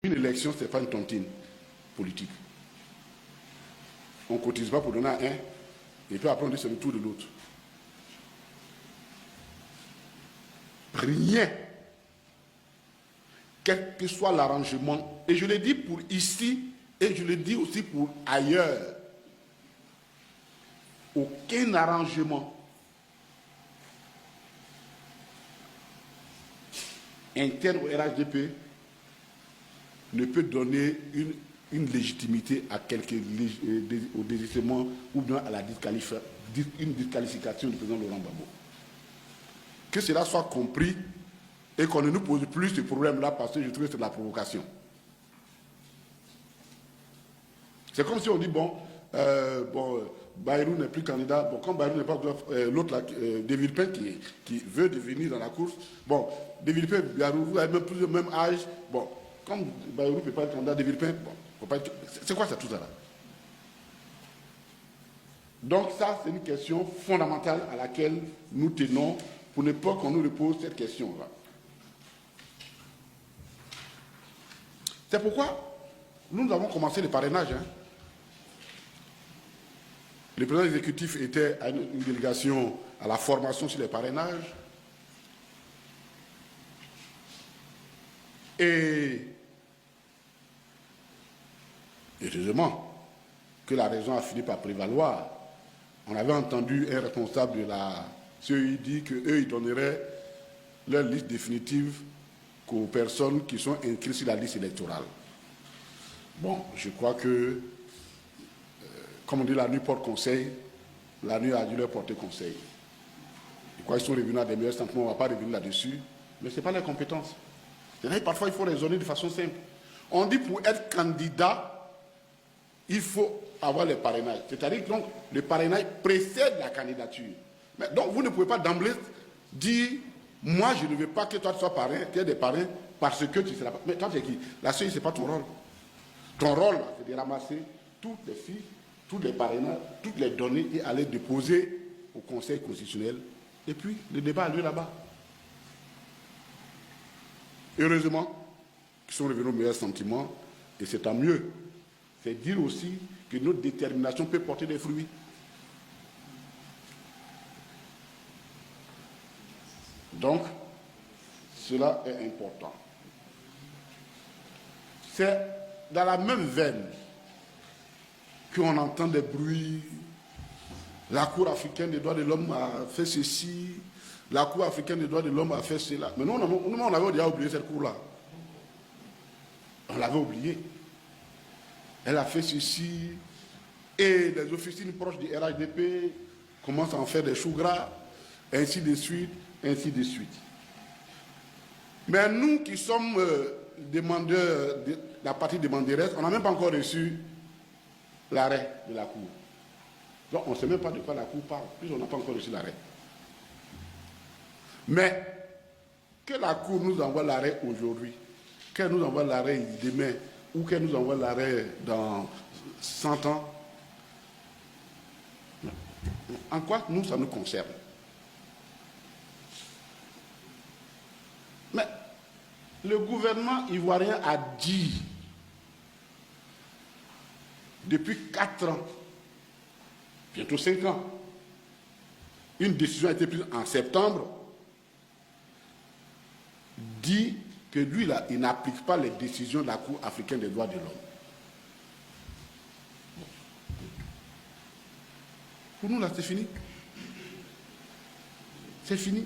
Une élection, ce n'est pas une tontine politique. On ne cotise pas pour donner à un, et puis après on dit c'est le tour de l'autre. Rien, quel que soit l'arrangement, et je le dis pour ici, et je le dis aussi pour ailleurs, aucun arrangement interne au RHDP ne peut donner une légitimité à au désistement ou bien à une disqualification du président Laurent Gbagbo. Que cela soit compris et qu'on ne nous pose plus ce problème-là parce que je trouve que c'est de la provocation. C'est comme si on dit, Bayrou n'est plus candidat. Bon, quand Bayrou n'est pas l'autre, De Villepin, qui veut devenir dans la course. Bon, De Villepin, Bayrou, vous avez même plus le même âge. Bon, comme Bayrou ne peut pas être candidat, De Villepin, bon, c'est quoi ça, tout ça là? Donc ça, c'est une question fondamentale à laquelle nous tenons pour ne pas qu'on nous repose cette question-là. C'est pourquoi nous avons commencé le parrainage. Hein. Le président exécutif était à une délégation à la formation sur les parrainages. Et heureusement que la raison a fini par prévaloir. On avait entendu un responsable de la CEI dire qu'eux, ils donneraient leur liste définitive qu'aux personnes qui sont inscrites sur la liste électorale. Bon, je crois que, comme on dit, la nuit porte conseil, la nuit a dû leur porter conseil. Je crois qu'ils sont revenus à des meilleurs sentiments, on ne va pas revenir là-dessus, mais ce n'est pas leur compétence. Parfois, il faut raisonner de façon simple. On dit pour être candidat, il faut avoir le parrainage. C'est-à-dire que donc, le parrainage précède la candidature. Mais donc, vous ne pouvez pas d'emblée dire, moi, je ne veux pas que toi tu sois parrain, tu aies des parrains, parce que tu seras pas. Mais toi, tu es qui? La CEI, ce n'est pas ton rôle. Ton rôle, c'est de ramasser toutes les filles, tous les parrainages, toutes les données et aller déposer au Conseil constitutionnel. Et puis, le débat a lieu là-bas. Heureusement, qu'ils sont revenus aux meilleurs sentiments, et c'est tant mieux. C'est dire aussi que notre détermination peut porter des fruits. Donc, cela est important. C'est dans la même veine qu'on entend des bruits. La Cour africaine des droits de l'homme a fait ceci, la Cour africaine des droits de l'homme a fait cela. Mais nous, on avait déjà oublié cette Cour-là. On l'avait oubliée. Elle a fait ceci, et les officines proches du RHDP commencent à en faire des choux gras, ainsi de suite, ainsi de suite. Mais nous qui sommes demandeurs, la partie demanderesse, on n'a même pas encore reçu l'arrêt de la Cour. Donc on ne sait même pas de quoi la Cour parle, puisqu'on n'a pas encore reçu l'arrêt. Mais que la Cour nous envoie l'arrêt aujourd'hui, qu'elle nous envoie l'arrêt demain, ou qu'elle nous envoie l'arrêt dans 100 ans, en quoi nous, ça nous concerne? Mais le gouvernement ivoirien a dit, depuis 4 ans, bientôt 5 ans, une décision a été prise en septembre, dit que lui, là, il n'applique pas les décisions de la Cour africaine des droits de l'homme. Pour nous, là, c'est fini. C'est fini.